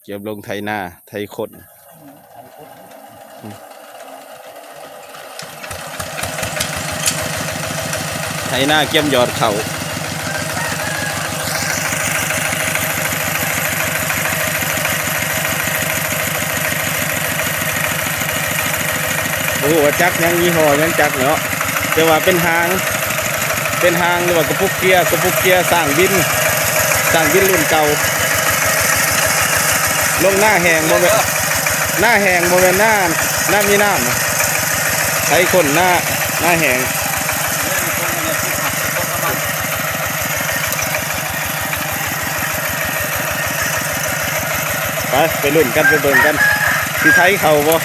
เก็บลงไถนาไถคนไถนาเก็บยอดเขาโอ้โหจักยังยี่ห้อยังจักเนาะแต่ว่าเป็นหางหรือว่ากระปุกเกียร์สร้างบินรุ่นเก่าลงหน้าแหงโมเมนหน้าแหงโมเมนหน้ามีน้ำใช้คนหน้าแหงไปรุ่นกันไปเบิ่งกันสีไทยเขาบ่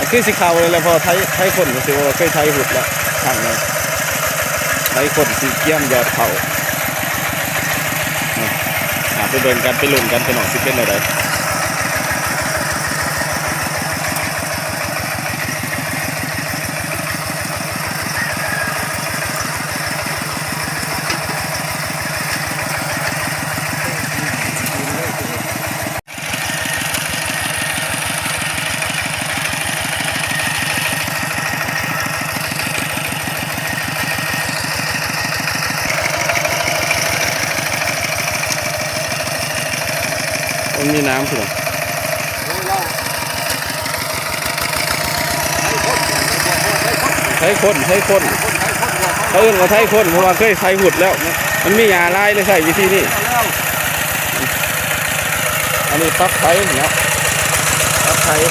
คือสีเขาเลยแล้วพอไทยคนก็สิว่าเคยไทยหุดแล้วทางนั้นไทยคนสีเกี้ยมยอดเขาไปเบิ่งกันไปรุ่นกันไปหน่อยสิเป็นอะไรมันมีน้ำเผื่อไทยคนเขาเอื่นว่าไทยคนเพราะว่าเคยไทยหุดแล้วมันมียาลายเลยใส่วิธีนี้อันนี้ปั๊บไทยเนาะปั๊บไทย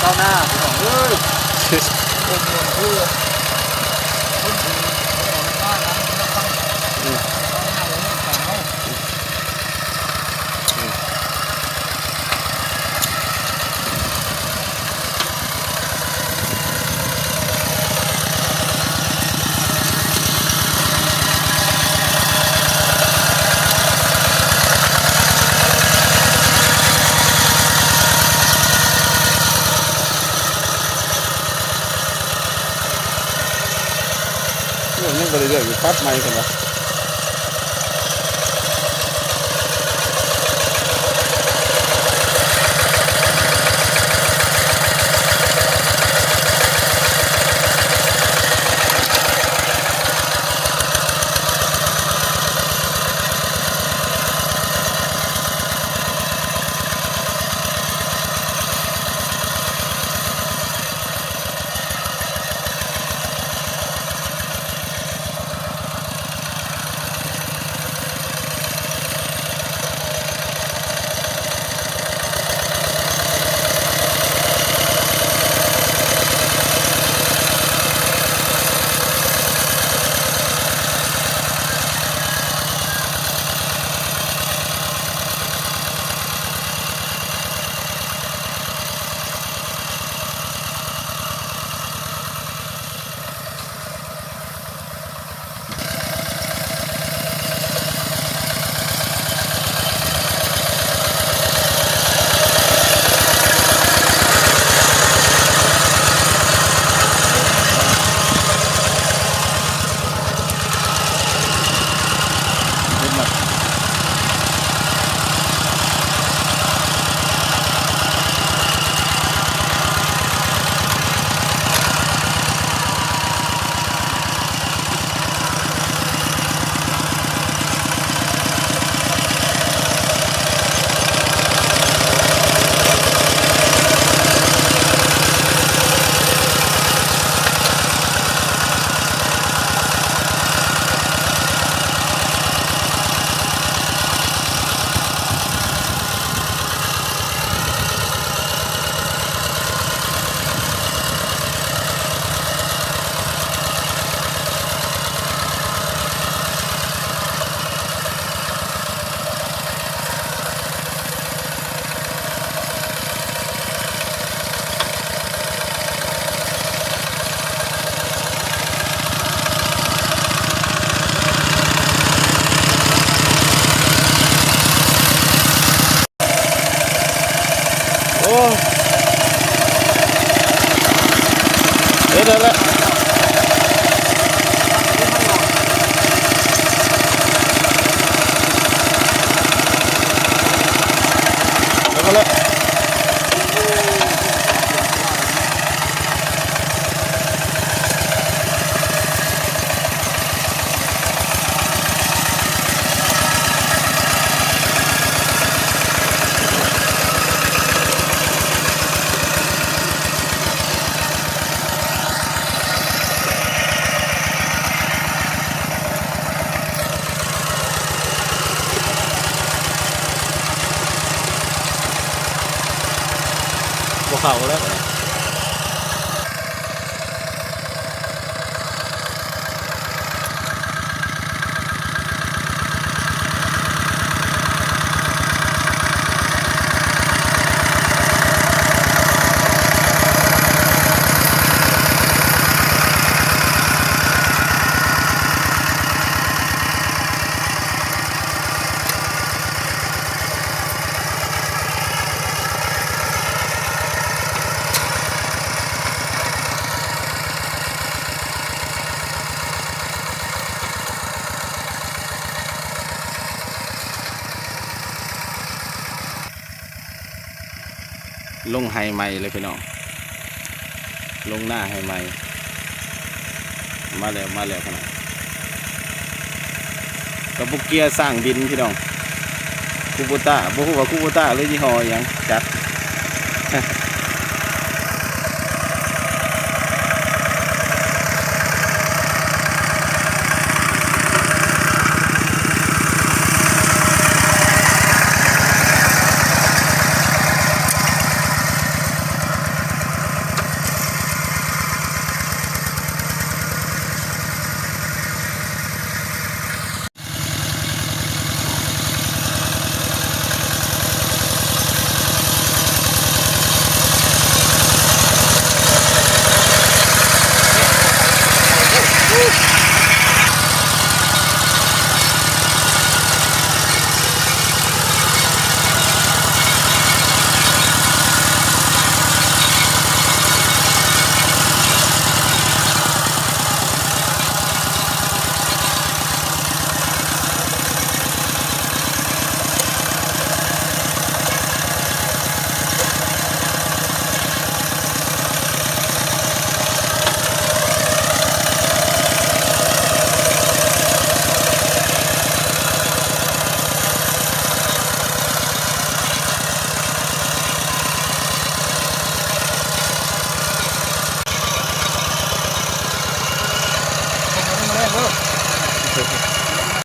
ก้าวหน้าของเฮ้ยคนเมืองเพื่อคนดีคนบ้านนั้นไม่ต้องก้าวหน้าเลยไม่สาวยังไปเรื่อยๆอยู่ปั๊บไม่กันวะ เด้อแล้วแล้วบ่เข้าแล้วลงไฮใหม่เลยพี่น้องลงหน้าไฮใหม่มาแล้วขนาดกับบุกเกียร์สร้างบินพี่น้องคูโบต้าบ่ฮู้ว่าคูโบต้าหรือยี่ห้อหยังจัก